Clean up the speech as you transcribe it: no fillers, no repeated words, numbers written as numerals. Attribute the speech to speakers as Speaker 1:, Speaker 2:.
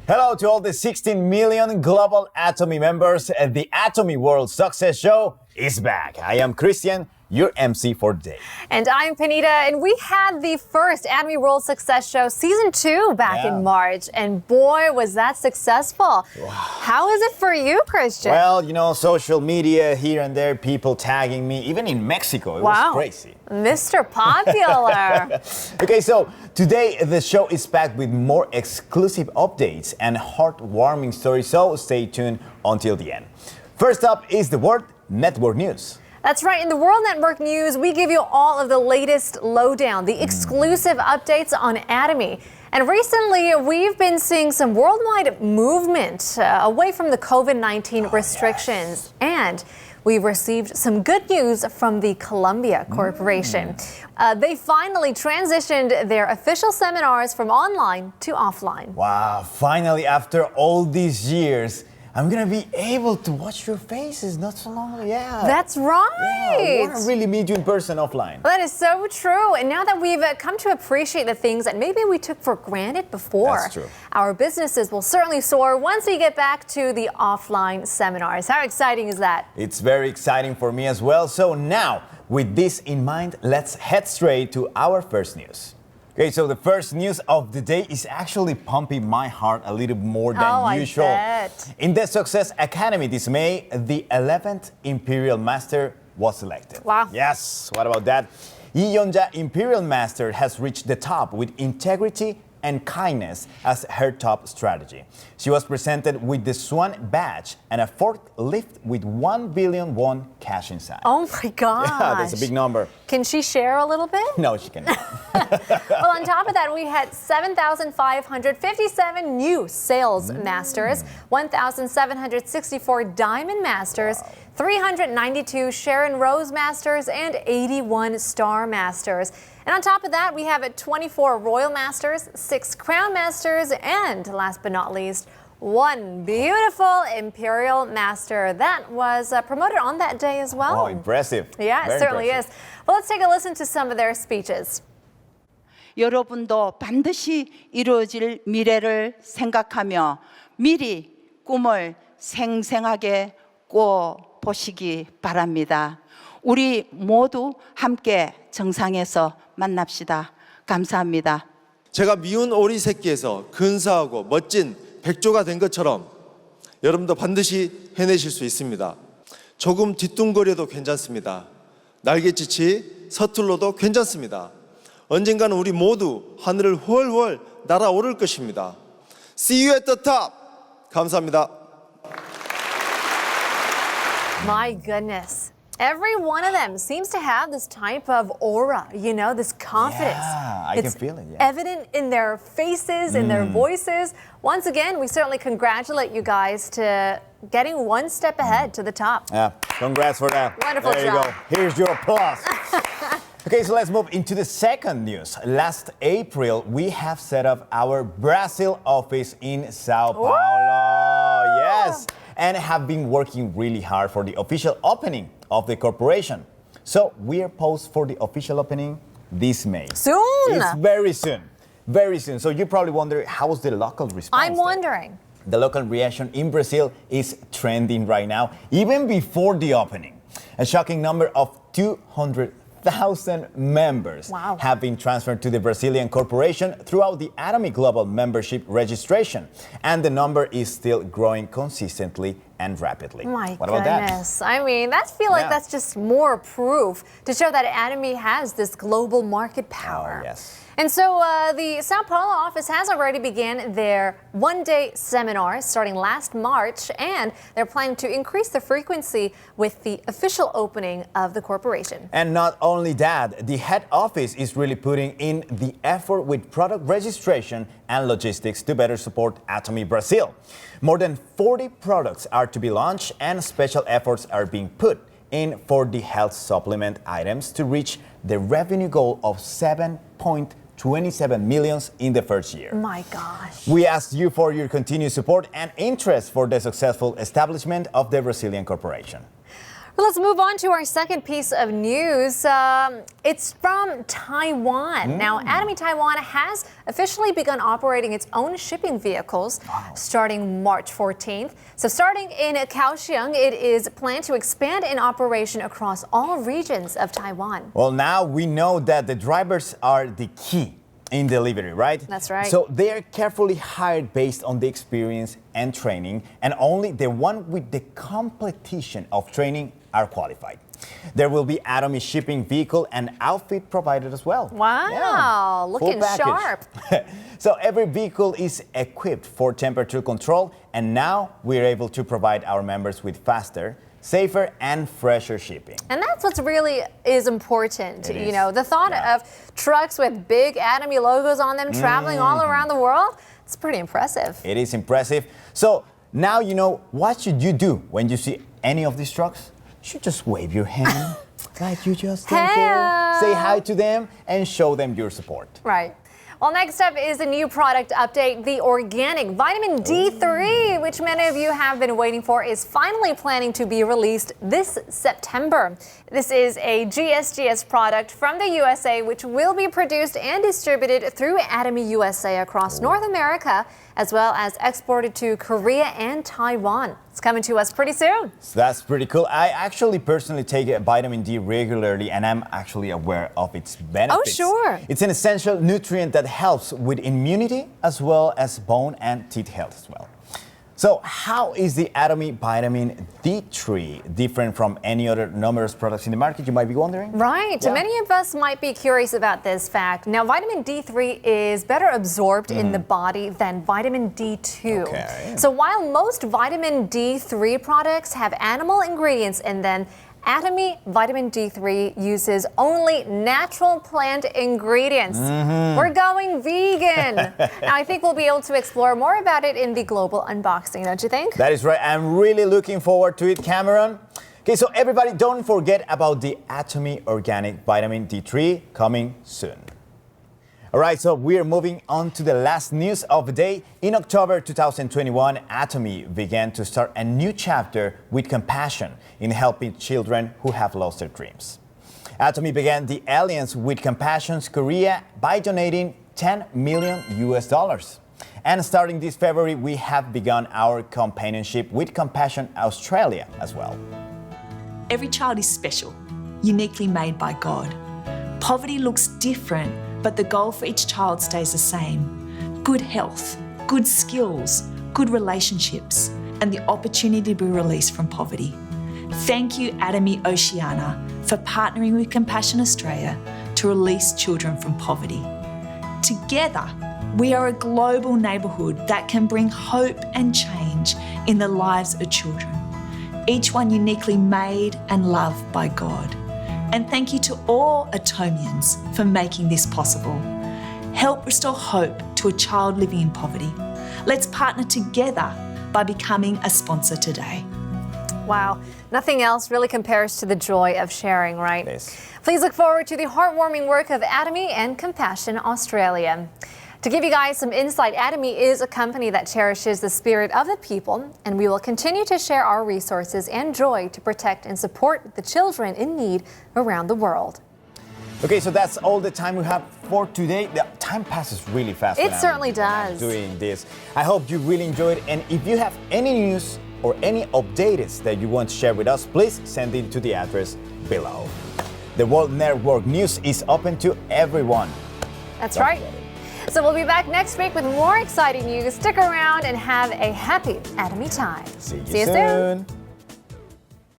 Speaker 1: Hello to all the 16 million global Atomy members. The Atomy World Success Show is back. I am Christian, your MC for today.
Speaker 2: And I'm Panita, and we had the first Atomy World Success Show Season 2 back in March, and boy, was that successful. Wow. How is it for you, Christian?
Speaker 1: Well, you know, social media here and there, people tagging me, even in Mexico, it was crazy.
Speaker 2: Mr. Popular.
Speaker 1: Okay, so today the show is packed with more exclusive updates and heartwarming stories, so stay tuned until the end. First up is the World Network News.
Speaker 2: That's right. In the World Network News, we give you all of the latest lowdown, the exclusive updates on Atomy. And recently, we've been seeing some worldwide movement away from the COVID-19 restrictions. And we've received some good news from the Columbia Corporation. They finally transitioned their official seminars from online to offline.
Speaker 1: Wow, finally, after all these years, I'm gonna be able to watch your faces not so long ago. Yeah.
Speaker 2: That's right.
Speaker 1: Yeah, I wanna really meet you in person offline.
Speaker 2: That is so true. And now that we've come to appreciate the things that maybe we took for granted before,
Speaker 1: that's true.
Speaker 2: Our businesses will certainly soar once we get back to the offline seminars. How exciting is that?
Speaker 1: It's very exciting for me as well. So now, with this in mind, let's head straight to our first news. Okay, so the first news of the day is actually pumping my heart a little more than usual.
Speaker 2: I bet.
Speaker 1: In the Success Academy this May, the 11th Imperial Master was selected.
Speaker 2: Wow.
Speaker 1: Yes, what about that? Yi Yonja Imperial Master has reached the top with integrity and kindness as her top strategy. She was presented with the Swan Badge and a forklift with 1 billion won cash inside.
Speaker 2: Oh my gosh.
Speaker 1: Yeah, that's a big number.
Speaker 2: Can she share a little bit?
Speaker 1: No, she cannot.
Speaker 2: Well, on top of that, we had 7,557 new Sales Masters, 1,764 Diamond Masters, 392 Sharon Rose Masters, and 81 Star Masters. And on top of that, we have 24 Royal Masters, 6 Crown Masters, and last but not least, 1 beautiful Imperial Master that was promoted on that day as well.
Speaker 1: Oh, impressive.
Speaker 2: Yeah, it certainly is. Well, let's take a listen to some of their speeches.
Speaker 3: 여러분도 반드시 이루어질 미래를 생각하며 미리 꿈을 생생하게 꿔보시기 바랍니다. 우리 모두 함께 정상에서 만납시다. 감사합니다.
Speaker 4: 제가 미운 오리 새끼에서 근사하고 멋진 백조가 된 것처럼 여러분도 반드시 해내실 수 있습니다. 조금 뒤뚱거려도 괜찮습니다. 날갯짓이 서툴러도 괜찮습니다. 언젠가는 우리 모두 하늘을 훨훨 날아오를 것입니다. See you at the top. 감사합니다.
Speaker 2: My goodness. Every one of them seems to have this type of aura, you know, this confidence.
Speaker 1: Yeah, I can feel it. Yeah.
Speaker 2: Evident in their faces, in their voices. Once again, we certainly congratulate you guys to getting one step ahead to the top.
Speaker 1: Yeah, congrats for that.
Speaker 2: Wonderful
Speaker 1: there
Speaker 2: job.
Speaker 1: You go. Here's your applause. Okay, so let's move into the second news. Last April, we have set up our Brazil office in Sao Paulo.
Speaker 2: Woo!
Speaker 1: Yes, and have been working really hard for the official opening of the corporation. So we are posed for the official opening this May.
Speaker 2: Soon.
Speaker 1: It's very soon. Very soon. So you probably wonder, how's the local response?
Speaker 2: I'm wondering.
Speaker 1: The local reaction in Brazil is trending right now, even before the opening. A shocking number of 200,000 members have been transferred to the Brazilian corporation throughout the Atomy Global membership registration. And the number is still growing consistently and rapidly.
Speaker 2: My
Speaker 1: what about
Speaker 2: goodness.
Speaker 1: that?
Speaker 2: I mean, I feel like that's just more proof to show that Atomy has this global market power.
Speaker 1: Oh, yes.
Speaker 2: And so the Sao Paulo office has already began their one-day seminars starting last March, and they're planning to increase the frequency with the official opening of the corporation.
Speaker 1: And not only that, the head office is really putting in the effort with product registration and logistics to better support Atomy Brazil. More than 40 products are to be launched, and special efforts are being put in for the health supplement items to reach the revenue goal of 7.27 million in the first year.
Speaker 2: My gosh.
Speaker 1: We ask you for your continued support and interest for the successful establishment of the Brazilian corporation.
Speaker 2: Well, let's move on to our second piece of news. It's from Taiwan. Now, Atomy Taiwan has officially begun operating its own shipping vehicles starting March 14th. So starting in Kaohsiung, it is planned to expand in operation across all regions of Taiwan.
Speaker 1: Well, now we know that the drivers are the key in delivery, right?
Speaker 2: That's right.
Speaker 1: So they are carefully hired based on the experience and training, and only the one with the completion of training are qualified. There will be Atomy shipping vehicle and outfit provided as well.
Speaker 2: Wow, looking
Speaker 1: full package.
Speaker 2: sharp.
Speaker 1: So every vehicle is equipped for temperature control, and now we're able to provide our members with faster, safer, and fresher shipping.
Speaker 2: And that's what's really is important.
Speaker 1: It
Speaker 2: You
Speaker 1: is.
Speaker 2: know, the thought of trucks with big Atomy logos on them traveling all around the world, it's pretty impressive.
Speaker 1: It is impressive. So now you know what should you do when you see any of these trucks? You should just wave your hand like you just don't care. Say hi to them and show them your support.
Speaker 2: Right. Well, next up is a new product update. The organic vitamin D3, which many of you have been waiting for, is finally planning to be released this September. This is a GSGS product from the USA, which will be produced and distributed through Atomy USA across North America, as well as exported to Korea and Taiwan. It's coming to us pretty soon.
Speaker 1: So that's pretty cool. I actually personally take vitamin D regularly, and I'm actually aware of its benefits.
Speaker 2: Oh, sure.
Speaker 1: It's an essential nutrient that helps with immunity as well as bone and teeth health as well. So how is the Atomy vitamin D3 different from any other numerous products in the market, you might be wondering?
Speaker 2: Right.
Speaker 1: Yeah.
Speaker 2: Many of us might be curious about this fact. Now, vitamin D3 is better absorbed in the body than vitamin D2.
Speaker 1: Okay.
Speaker 2: So while most vitamin D3 products have animal ingredients in them, Atomy vitamin D3 uses only natural plant ingredients. We're going vegan. Now, I think we'll be able to explore more about it in the global unboxing, don't you think?
Speaker 1: That is right. I'm really looking forward to it, Cameron. Okay, so everybody don't forget about the Atomy Organic Vitamin D3 coming soon. All right, so we're moving on to the last news of the day. In October 2021, Atomy began to start a new chapter with compassion in helping children who have lost their dreams. Atomy began the alliance with Compassion's Korea by donating $10 million. And starting this February, we have begun our companionship with Compassion Australia as well.
Speaker 5: Every child is special, uniquely made by God. Poverty looks different, but the goal for each child stays the same. Good health, good skills, good relationships, and the opportunity to be released from poverty. Thank you, Atomy Oceania, for partnering with Compassion Australia to release children from poverty. Together, we are a global neighbourhood that can bring hope and change in the lives of children, each one uniquely made and loved by God. And thank you to all Atomians for making this possible. Help restore hope to a child living in poverty. Let's partner together by becoming a sponsor today.
Speaker 2: Wow. Nothing else really compares to the joy of sharing, right?
Speaker 1: Yes.
Speaker 2: Please look forward to the heartwarming work of Atomy and Compassion Australia. To give you guys some insight, Atomy is a company that cherishes the spirit of the people, and we will continue to share our resources and joy to protect and support the children in need around the world.
Speaker 1: Okay, so that's all the time we have for today. The time passes really fast.
Speaker 2: It certainly does.
Speaker 1: Doing this. I hope you really enjoyed, and if you have any news or any updates that you want to share with us, please send it to the address below. The World Network News is open to everyone.
Speaker 2: That's
Speaker 1: Don't
Speaker 2: right.
Speaker 1: forget it.
Speaker 2: So we'll be back next week with more exciting news. Stick around and have a happy Atomy time.
Speaker 1: See you soon.